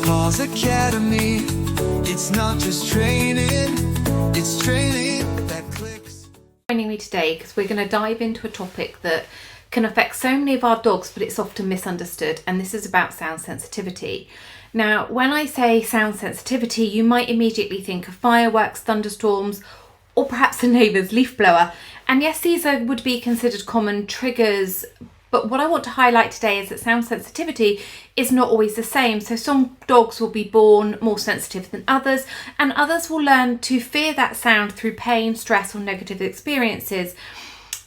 Paws Academy. It's not just training, it's training that clicks. Joining me today because we're going to dive into a topic that can affect so many of our dogs, but it's often misunderstood, and this is about sound sensitivity. Now, when I say sound sensitivity, you might immediately think of fireworks, thunderstorms, or perhaps a neighbour's leaf blower. And yes, these would be considered common triggers, but what I want to highlight today is that sound sensitivity is not always the same. So some dogs will be born more sensitive than others, and others will learn to fear that sound through pain, stress, or negative experiences.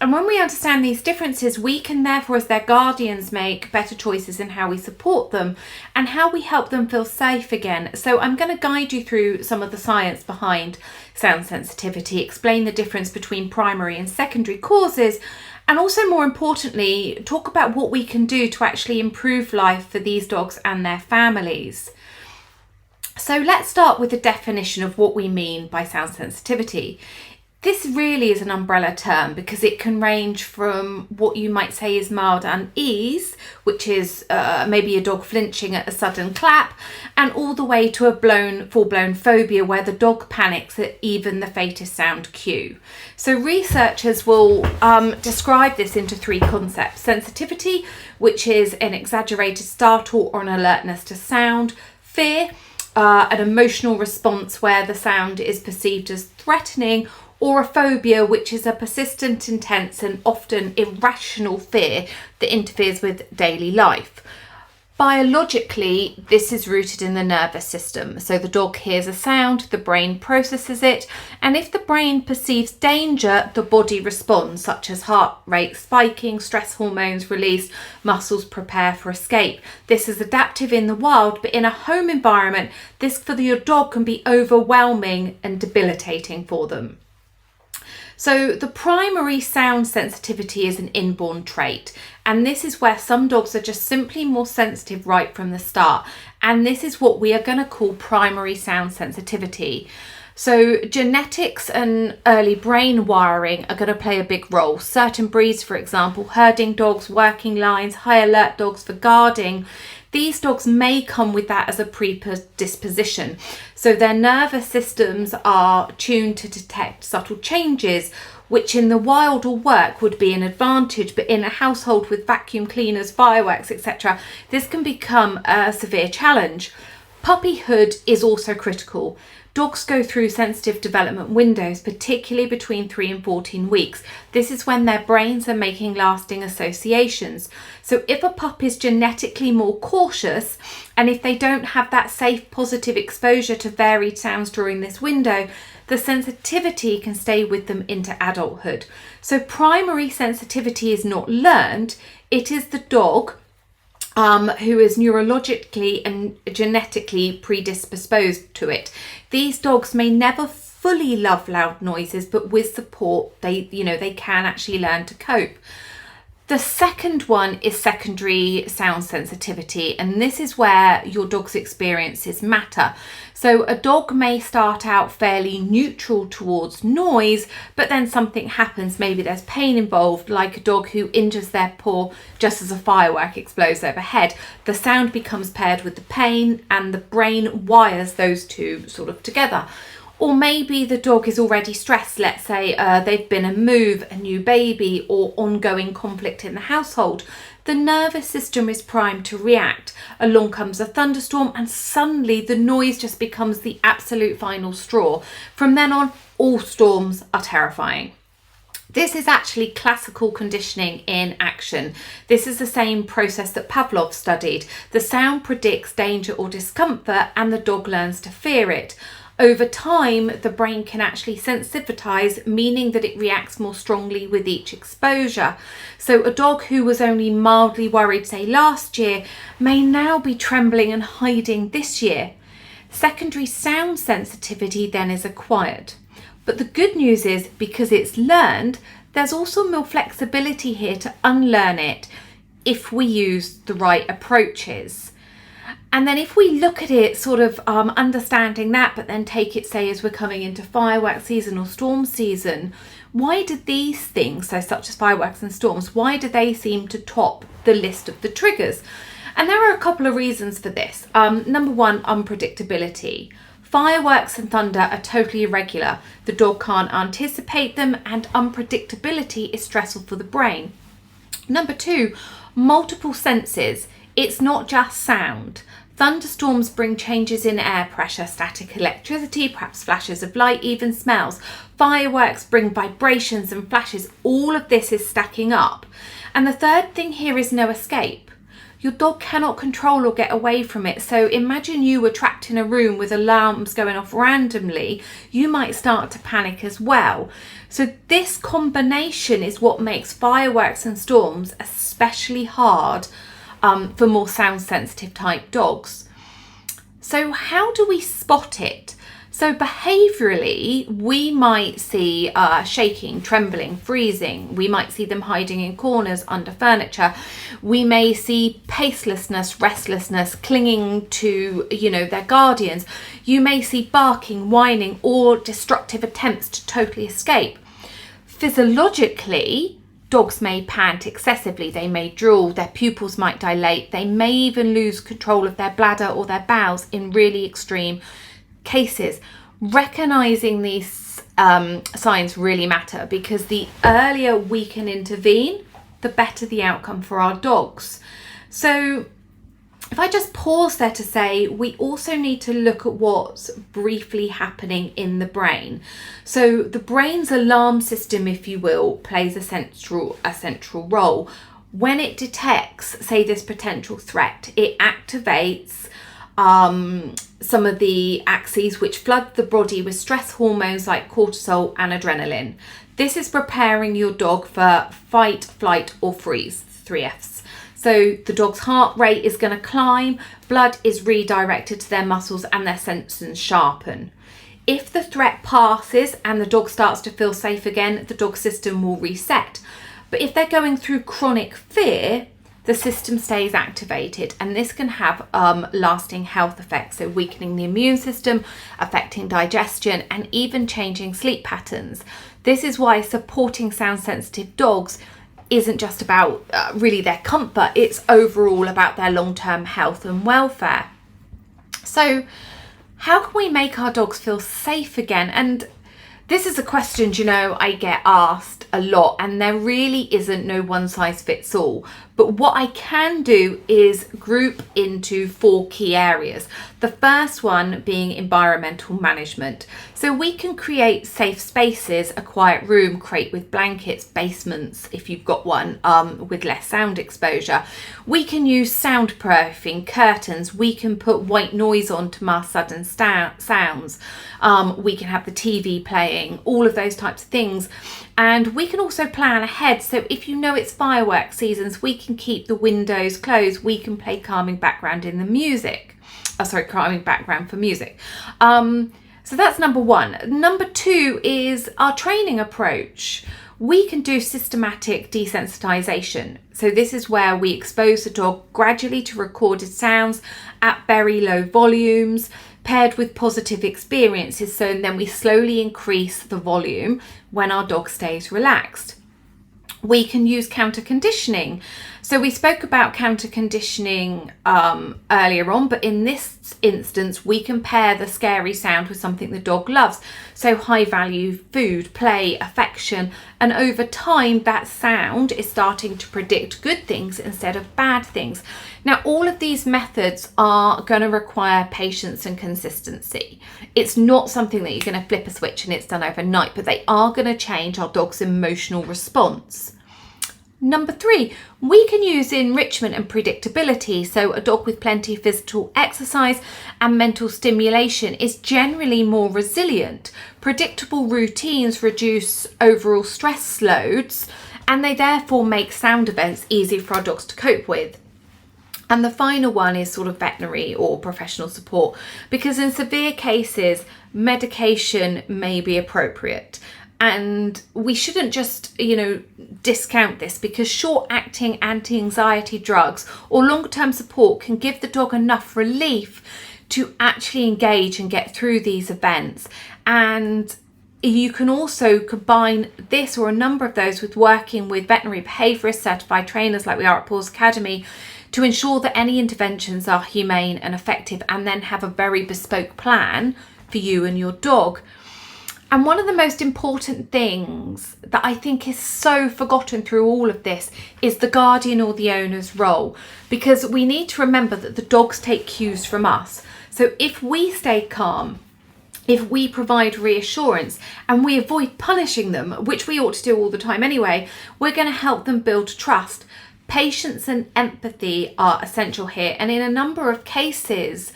And when we understand these differences, we can therefore, as their guardians, make better choices in how we support them and how we help them feel safe again. So I'm going to guide you through some of the science behind sound sensitivity, explain the difference between primary and secondary causes, and also, more importantly, talk about what we can do to actually improve life for these dogs and their families. So let's start with the definition of what we mean by sound sensitivity. This really is an umbrella term because it can range from what you might say is mild unease, which is maybe a dog flinching at a sudden clap, and all the way to a full-blown phobia where the dog panics at even the faintest sound cue. So researchers will describe this into three concepts: sensitivity, which is an exaggerated startle or an alertness to sound; fear, an emotional response where the sound is perceived as threatening; or a phobia, which is a persistent, intense, and often irrational fear that interferes with daily life. Biologically, this is rooted in the nervous system. So the dog hears a sound, the brain processes it, and if the brain perceives danger, the body responds, such as heart rate spiking, stress hormones released, muscles prepare for escape. This is adaptive in the wild, but in a home environment, this for your dog can be overwhelming and debilitating for them. So the primary sound sensitivity is an inborn trait, and this is where some dogs are just simply more sensitive right from the start, and this is what we are going to call primary sound sensitivity. So genetics and early brain wiring are going to play a big role. Certain breeds, for example, herding dogs, working lines, high alert dogs for guarding, these dogs may come with that as a predisposition. So their nervous systems are tuned to detect subtle changes, which in the wild or work would be an advantage, but in a household with vacuum cleaners, fireworks, etc., this can become a severe challenge. Puppyhood is also critical. Dogs go through sensitive development windows, particularly between 3 and 14 weeks. This is when their brains are making lasting associations. So if a pup is genetically more cautious, and if they don't have that safe, positive exposure to varied sounds during this window, the sensitivity can stay with them into adulthood. So primary sensitivity is not learned, it is the dog who is neurologically and genetically predisposed to it. These dogs may never fully love loud noises, but with support, they can actually learn to cope. The second one is secondary sound sensitivity, and this is where your dog's experiences matter. So a dog may start out fairly neutral towards noise, but then something happens. Maybe there's pain involved, like a dog who injures their paw just as a firework explodes overhead. The sound becomes paired with the pain, and the brain wires those two sort of together. Or maybe the dog is already stressed. Let's say they've been a move, a new baby, or ongoing conflict in the household. The nervous system is primed to react. Along comes a thunderstorm, and suddenly the noise just becomes the absolute final straw. From then on, all storms are terrifying. This is actually classical conditioning in action. This is the same process that Pavlov studied. The sound predicts danger or discomfort, and the dog learns to fear it. Over time, the brain can actually sensitivize, meaning that it reacts more strongly with each exposure. So a dog who was only mildly worried, say last year, may now be trembling and hiding this year. Secondary sound sensitivity then is acquired. But the good news is, because it's learned, there's also more flexibility here to unlearn it if we use the right approaches. And then if we look at it sort of understanding that, but then take it, say, as we're coming into fireworks season or storm season, why do these things, so such as fireworks and storms, why do they seem to top the list of the triggers? And there are a couple of reasons for this. Number one, unpredictability. Fireworks and thunder are totally irregular. The dog can't anticipate them, and unpredictability is stressful for the brain. Number two, multiple senses. It's not just sound. Thunderstorms bring changes in air pressure, static electricity, perhaps flashes of light, even smells. Fireworks bring vibrations and flashes. All of this is stacking up. And the third thing here is no escape. Your dog cannot control or get away from it. So imagine you were trapped in a room with alarms going off randomly. You might start to panic as well. So this combination is what makes fireworks and storms especially hard for more sound sensitive type dogs. So how do we spot it? So behaviourally, we might see shaking, trembling, freezing. We might see them hiding in corners under furniture. We may see pacelessness, restlessness, clinging to, their guardians. You may see barking, whining, or destructive attempts to totally escape. Physiologically, dogs may pant excessively. They may drool. Their pupils might dilate. They may even lose control of their bladder or their bowels in really extreme cases. Recognizing these signs really matter, because the earlier we can intervene, the better the outcome for our dogs. So if I just pause there to say, we also need to look at what's briefly happening in the brain. So the brain's alarm system, if you will, plays a central role. When it detects, say, this potential threat, it activates some of the axes which flood the body with stress hormones like cortisol and adrenaline. This is preparing your dog for fight, flight, or freeze, 3 Fs. So the dog's heart rate is going to climb, blood is redirected to their muscles, and their senses sharpen. If the threat passes and the dog starts to feel safe again, the dog system will reset. But if they're going through chronic fear, the system stays activated, and this can have lasting health effects, so weakening the immune system, affecting digestion, and even changing sleep patterns. This is why supporting sound sensitive dogs isn't just about really their comfort, it's overall about their long-term health and welfare. So how can we make our dogs feel safe again? And this is a question, I get asked a lot, and there really isn't no one size fits all. But what I can do is group into 4 key areas. The first one being environmental management. So we can create safe spaces, a quiet room, crate with blankets, basements, if you've got one, with less sound exposure. We can use soundproofing, curtains. We can put white noise on to mask sudden sounds. We can have the TV playing, all of those types of things. And we can also plan ahead. So if it's fireworks seasons, we can keep the windows closed. We can play calming background in the music. Calming background for music. So that's number one. Number 2 is our training approach. We can do systematic desensitization. So this is where we expose the dog gradually to recorded sounds at very low volumes, paired with positive experiences. So then we slowly increase the volume when our dog stays relaxed. We can use counter conditioning. So we spoke about counter conditioning earlier on, but in this instance, we can pair the scary sound with something the dog loves. So high value food, play, affection, and over time that sound is starting to predict good things instead of bad things. Now, all of these methods are going to require patience and consistency. It's not something that you're going to flip a switch and it's done overnight, but they are going to change our dog's emotional response. Number 3, we can use enrichment and predictability. So a dog with plenty of physical exercise and mental stimulation is generally more resilient. Predictable routines reduce overall stress loads, and they therefore make sound events easier for our dogs to cope with. And the final one is sort of veterinary or professional support, because in severe cases, medication may be appropriate. And we shouldn't just, discount this, because short-acting anti-anxiety drugs or long-term support can give the dog enough relief to actually engage and get through these events. And you can also combine this or a number of those with working with veterinary behaviourist certified trainers like we are at Paws Academy to ensure that any interventions are humane and effective, and then have a very bespoke plan for you and your dog. And one of the most important things that I think is so forgotten through all of this is the guardian or the owner's role, because we need to remember that the dogs take cues from us. So if we stay calm, if we provide reassurance and we avoid punishing them, which we ought to do all the time anyway, we're going to help them build trust. Patience and empathy are essential here. And in a number of cases,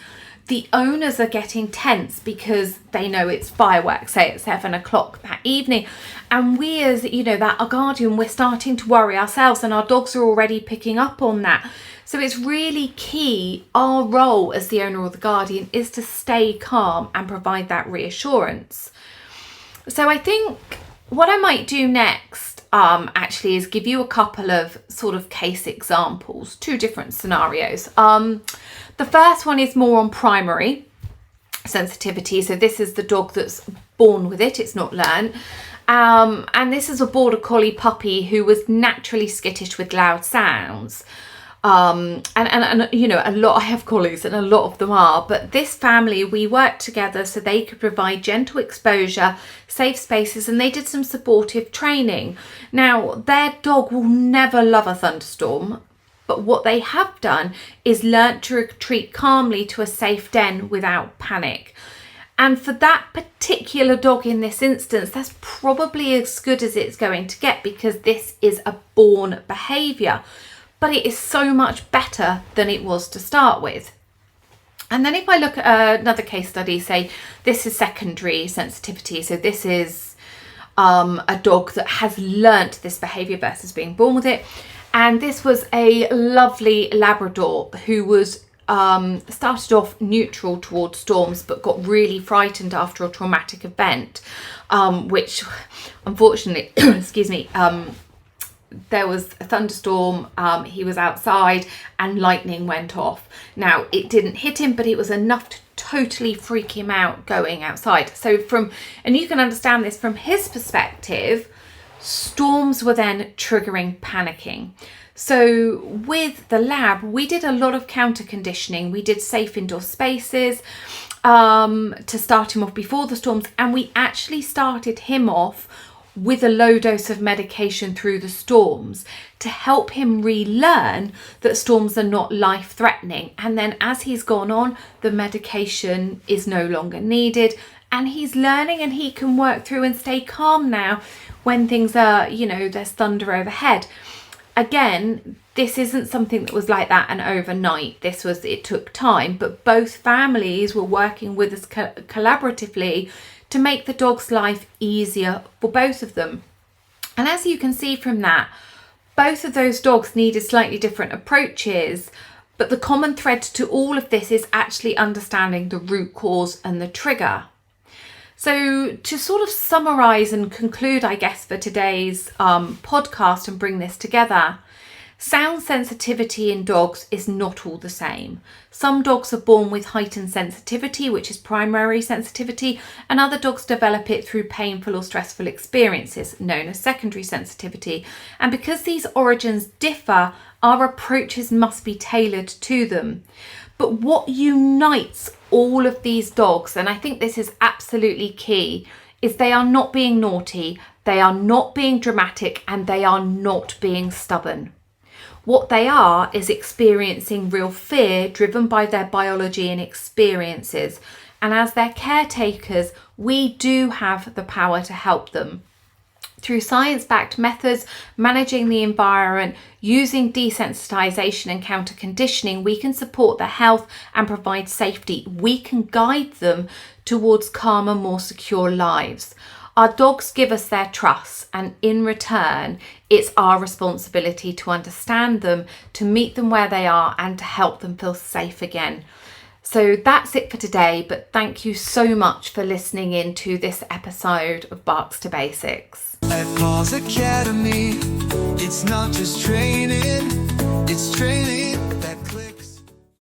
the owners are getting tense because they know it's fireworks, say at 7 o'clock that evening. And we as, that our guardian, we're starting to worry ourselves, and our dogs are already picking up on that. So it's really key. Our role as the owner or the guardian is to stay calm and provide that reassurance. So I think what I might do next actually is give you a couple of sort of case examples, 2 different scenarios. The first one is more on primary sensitivity. So this is the dog that's born with it, it's not learned. And this is a border collie puppy who was naturally skittish with loud sounds. And a lot, I have collies and a lot of them are, but this family, we worked together so they could provide gentle exposure, safe spaces, and they did some supportive training. Now, their dog will never love a thunderstorm, but what they have done is learnt to retreat calmly to a safe den without panic. And for that particular dog in this instance, that's probably as good as it's going to get, because this is a born behaviour. But it is so much better than it was to start with. And then if I look at another case study, say this is secondary sensitivity. So this is a dog that has learnt this behaviour versus being born with it. And this was a lovely Labrador who was started off neutral towards storms, but got really frightened after a traumatic event, which unfortunately, excuse me, there was a thunderstorm, he was outside and lightning went off. Now, it didn't hit him, but it was enough to totally freak him out going outside. So and you can understand this from his perspective, storms were then triggering panicking. So with the lab, we did a lot of counter conditioning. We did safe indoor spaces to start him off before the storms, and we actually started him off with a low dose of medication through the storms to help him relearn that storms are not life-threatening. And then as he's gone on, the medication is no longer needed, and he's learning and he can work through and stay calm now when things are, there's thunder overhead. Again, this isn't something that was like that and overnight. It took time, but both families were working with us collaboratively to make the dog's life easier for both of them. And as you can see from that, both of those dogs needed slightly different approaches, but the common thread to all of this is actually understanding the root cause and the trigger. So to sort of summarise and conclude, I guess, for today's podcast and bring this together, sound sensitivity in dogs is not all the same. Some dogs are born with heightened sensitivity, which is primary sensitivity, and other dogs develop it through painful or stressful experiences, known as secondary sensitivity. And because these origins differ, our approaches must be tailored to them. But what unites all of these dogs, and I think this is absolutely key, is they are not being naughty, they are not being dramatic, and they are not being stubborn. What they are is experiencing real fear driven by their biology and experiences. And as their caretakers, we do have the power to help them. Through science-backed methods, managing the environment, using desensitization and counter conditioning, we can support their health and provide safety. We can guide them towards calmer, more secure lives. Our dogs give us their trust, and in return, it's our responsibility to understand them, to meet them where they are, and to help them feel safe again. So that's it for today, but thank you so much for listening in to this episode of Barks to Basics. At Paws Academy, it's not just training, it's training that